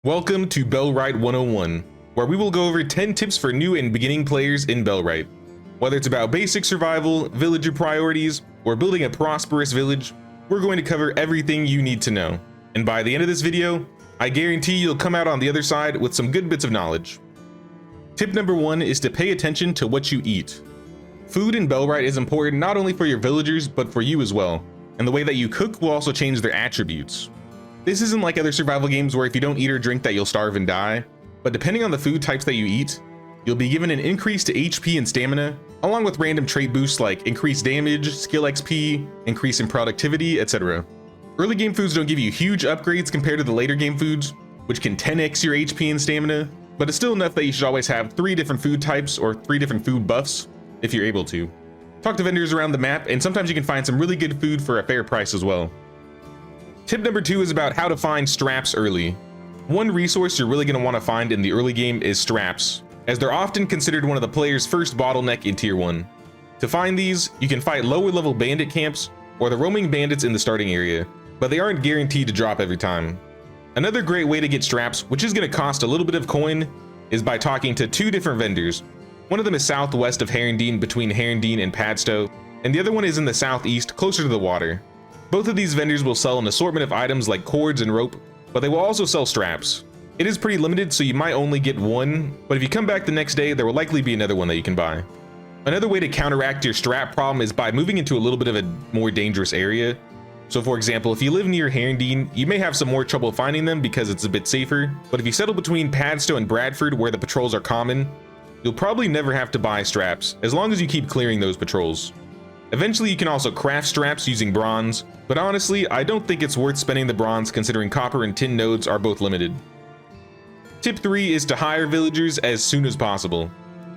Welcome to Bellwright 101, where we will go over 10 tips for new and beginning players in Bellwright. Whether it's about basic survival, villager priorities, or building a prosperous village, we're going to cover everything you need to know. And by the end of this video, I guarantee you'll come out on the other side with some good bits of knowledge. Tip number 1 is to pay attention to what you eat. Food in Bellwright is important not only for your villagers, but for you as well, and the way that you cook will also change their attributes. This isn't like other survival games where if you don't eat or drink that you'll starve and die, but depending on the food types that you eat, you'll be given an increase to HP and stamina, along with random trait boosts like increased damage, skill XP, increase in productivity, etc. Early game foods don't give you huge upgrades compared to the later game foods, which can 10x your HP and stamina, but it's still enough that you should always have 3 different food types or 3 different food buffs if you're able to. Talk to vendors around the map, and sometimes you can find some really good food for a fair price as well. Tip number 2 is about how to find straps early. One resource you're really going to want to find in the early game is straps, as they're often considered one of the player's first bottleneck in tier 1. To find these, you can fight lower level bandit camps or the roaming bandits in the starting area, but they aren't guaranteed to drop every time. Another great way to get straps, which is going to cost a little bit of coin, is by talking to 2 different vendors. One of them is southwest of Herondine between Herondine and Padstow, and the other one is in the southeast closer to the water. Both of these vendors will sell an assortment of items like cords and rope, but they will also sell straps. It is pretty limited, so you might only get one, but if you come back the next day, there will likely be another one that you can buy. Another way to counteract your strap problem is by moving into a little bit of a more dangerous area. So for example, if you live near Herondine, you may have some more trouble finding them because it's a bit safer, but if you settle between Padstow and Bradford where the patrols are common, you'll probably never have to buy straps, as long as you keep clearing those patrols. Eventually you can also craft straps using bronze, but honestly, I don't think it's worth spending the bronze considering copper and tin nodes are both limited. Tip 3 is to hire villagers as soon as possible.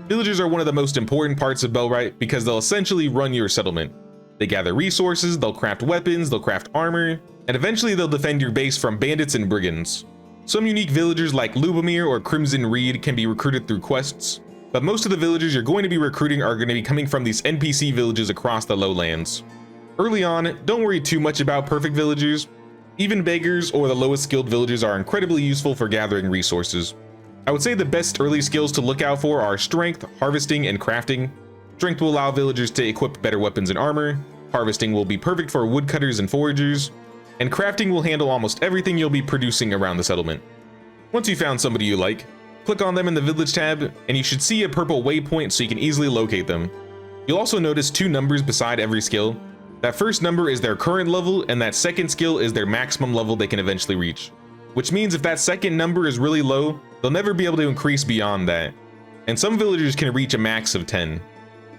Villagers are one of the most important parts of Bellwright because they'll essentially run your settlement. They gather resources, they'll craft weapons, they'll craft armor, and eventually they'll defend your base from bandits and brigands. Some unique villagers like Lubomir or Crimson Reed can be recruited through quests, but most of the villagers you're going to be recruiting are going to be coming from these NPC villages across the lowlands. Early on, don't worry too much about perfect villagers. Even beggars or the lowest skilled villagers are incredibly useful for gathering resources. I would say the best early skills to look out for are strength, harvesting, and crafting. Strength will allow villagers to equip better weapons and armor, harvesting will be perfect for woodcutters and foragers, and crafting will handle almost everything you'll be producing around the settlement. Once you found somebody you like, click on them in the village tab, and you should see a purple waypoint so you can easily locate them. You'll also notice 2 numbers beside every skill. That first number is their current level, and that second skill is their maximum level they can eventually reach. Which means if that second number is really low, they'll never be able to increase beyond that. And some villagers can reach a max of 10.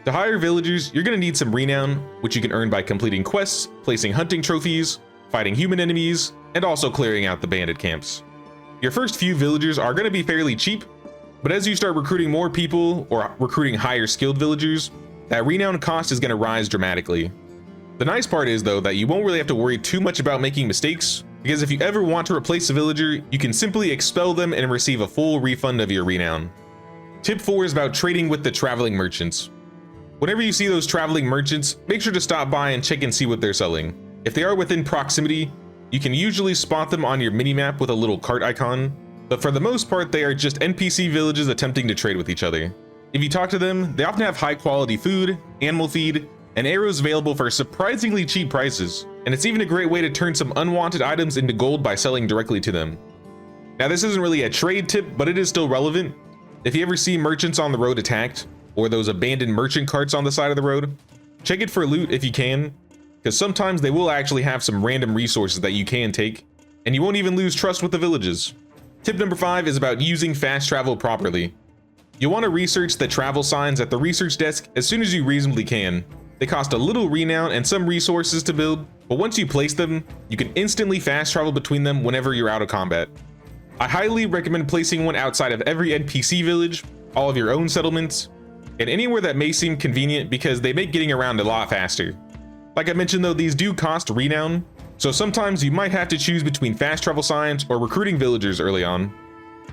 To hire villagers, you're going to need some renown, which you can earn by completing quests, placing hunting trophies, fighting human enemies, and also clearing out the bandit camps. Your first few villagers are going to be fairly cheap, but as you start recruiting more people or recruiting higher skilled villagers, that renown cost is going to rise dramatically. The nice part is though that you won't really have to worry too much about making mistakes, because if you ever want to replace a villager, you can simply expel them and receive a full refund of your renown. Tip 4 is about trading with the traveling merchants. Whenever you see those traveling merchants, make sure to stop by and check and see what they're selling. If they are within proximity, you can usually spot them on your minimap with a little cart icon, but for the most part they are just NPC villages attempting to trade with each other. If you talk to them, they often have high quality food, animal feed, and arrows available for surprisingly cheap prices, and it's even a great way to turn some unwanted items into gold by selling directly to them. Now this isn't really a trade tip, but it is still relevant. If you ever see merchants on the road attacked, or those abandoned merchant carts on the side of the road, check it for loot if you can, because sometimes they will actually have some random resources that you can take, and you won't even lose trust with the villages. Tip number 5 is about using fast travel properly. You'll want to research the travel signs at the research desk as soon as you reasonably can. They cost a little renown and some resources to build, but once you place them, you can instantly fast travel between them whenever you're out of combat. I highly recommend placing one outside of every NPC village, all of your own settlements, and anywhere that may seem convenient because they make getting around a lot faster. Like I mentioned though, these do cost renown, so sometimes you might have to choose between fast travel signs or recruiting villagers early on.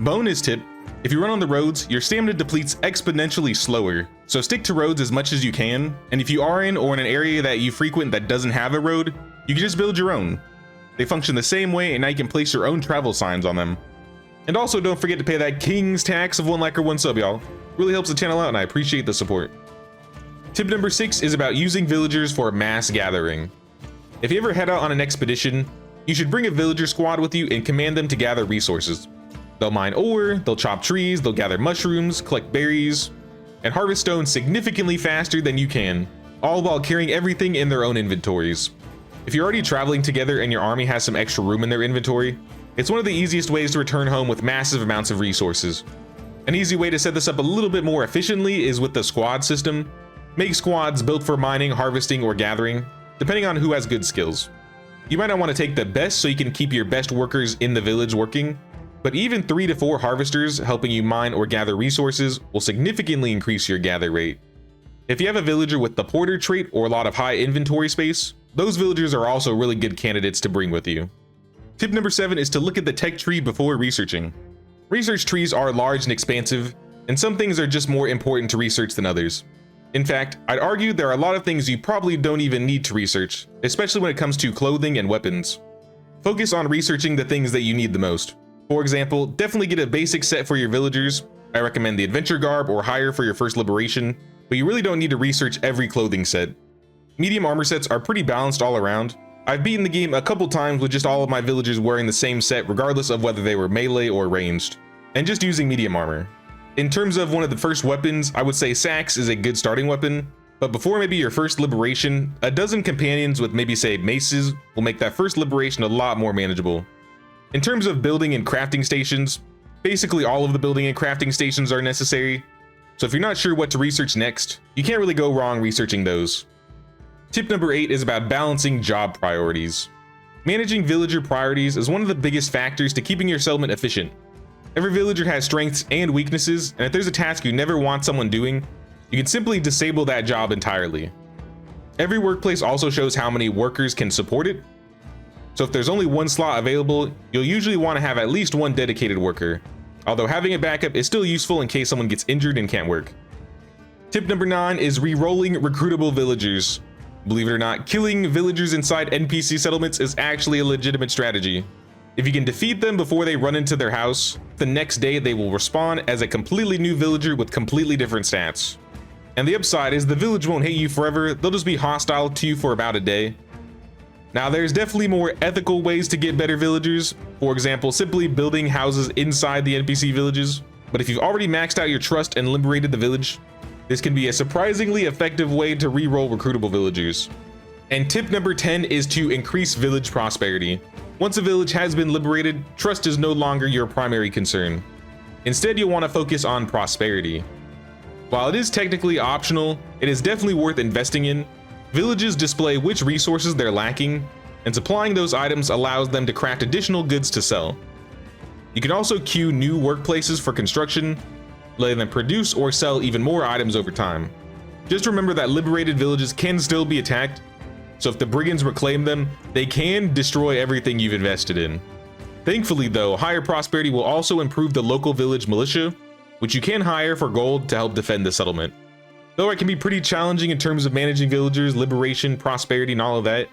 Bonus tip, if you run on the roads, your stamina depletes exponentially slower, so stick to roads as much as you can, and if you are in or in an area that you frequent that doesn't have a road, you can just build your own. They function the same way, and now you can place your own travel signs on them. And also don't forget to pay that king's tax of 1 like or 1 sub, y'all. Really helps the channel out and I appreciate the support. Tip number 6 is about using villagers for mass gathering. If you ever head out on an expedition, you should bring a villager squad with you and command them to gather resources. They'll mine ore, they'll chop trees, they'll gather mushrooms, collect berries, and harvest stone significantly faster than you can, all while carrying everything in their own inventories. If you're already traveling together and your army has some extra room in their inventory, it's one of the easiest ways to return home with massive amounts of resources. An easy way to set this up a little bit more efficiently is with the squad system. Make squads built for mining, harvesting, or gathering, depending on who has good skills. You might not want to take the best so you can keep your best workers in the village working, but even 3 to 4 harvesters helping you mine or gather resources will significantly increase your gather rate. If you have a villager with the porter trait or a lot of high inventory space, those villagers are also really good candidates to bring with you. Tip number 7 is to look at the tech tree before researching. Research trees are large and expansive, and some things are just more important to research than others. In fact, I'd argue there are a lot of things you probably don't even need to research, especially when it comes to clothing and weapons. Focus on researching the things that you need the most. For example, definitely get a basic set for your villagers. I recommend the adventure garb or higher for your first liberation, but you really don't need to research every clothing set. Medium armor sets are pretty balanced all around. I've beaten the game a couple times with just all of my villagers wearing the same set regardless of whether they were melee or ranged, and just using medium armor. In terms of one of the first weapons, I would say Sax is a good starting weapon, but before maybe your first liberation, a dozen companions with maybe say maces will make that first liberation a lot more manageable. In terms of building and crafting stations, basically all of the building and crafting stations are necessary, so if you're not sure what to research next, you can't really go wrong researching those. Tip number 8 is about balancing job priorities. Managing villager priorities is one of the biggest factors to keeping your settlement efficient. Every villager has strengths and weaknesses, and if there's a task you never want someone doing, you can simply disable that job entirely. Every workplace also shows how many workers can support it, so if there's only one slot available, you'll usually want to have at least one dedicated worker, although having a backup is still useful in case someone gets injured and can't work. Tip number 9 is re-rolling recruitable villagers. Believe it or not, killing villagers inside NPC settlements is actually a legitimate strategy. If you can defeat them before they run into their house, the next day they will respawn as a completely new villager with completely different stats. And the upside is the village won't hate you forever, they'll just be hostile to you for about a day. Now there's definitely more ethical ways to get better villagers, for example simply building houses inside the NPC villages, but if you've already maxed out your trust and liberated the village, this can be a surprisingly effective way to re-roll recruitable villagers. And tip number 10 is to increase village prosperity. Once a village has been liberated, trust is no longer your primary concern. Instead, you'll want to focus on prosperity. While it is technically optional, it is definitely worth investing in. Villages display which resources they're lacking, and supplying those items allows them to craft additional goods to sell. You can also queue new workplaces for construction, letting them produce or sell even more items over time. Just remember that liberated villages can still be attacked, so if the brigands reclaim them, they can destroy everything you've invested in. Thankfully though, higher prosperity will also improve the local village militia, which you can hire for gold to help defend the settlement. Though it can be pretty challenging in terms of managing villagers, liberation, prosperity, and all of that.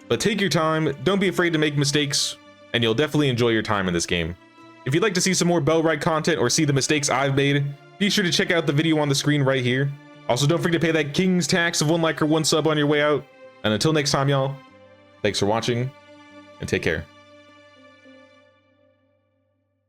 But take your time, don't be afraid to make mistakes, and you'll definitely enjoy your time in this game. If you'd like to see some more Bellwright content or see the mistakes I've made, be sure to check out the video on the screen right here. Also, don't forget to pay that king's tax of 1 like or 1 sub on your way out. And until next time, y'all, thanks for watching, and take care.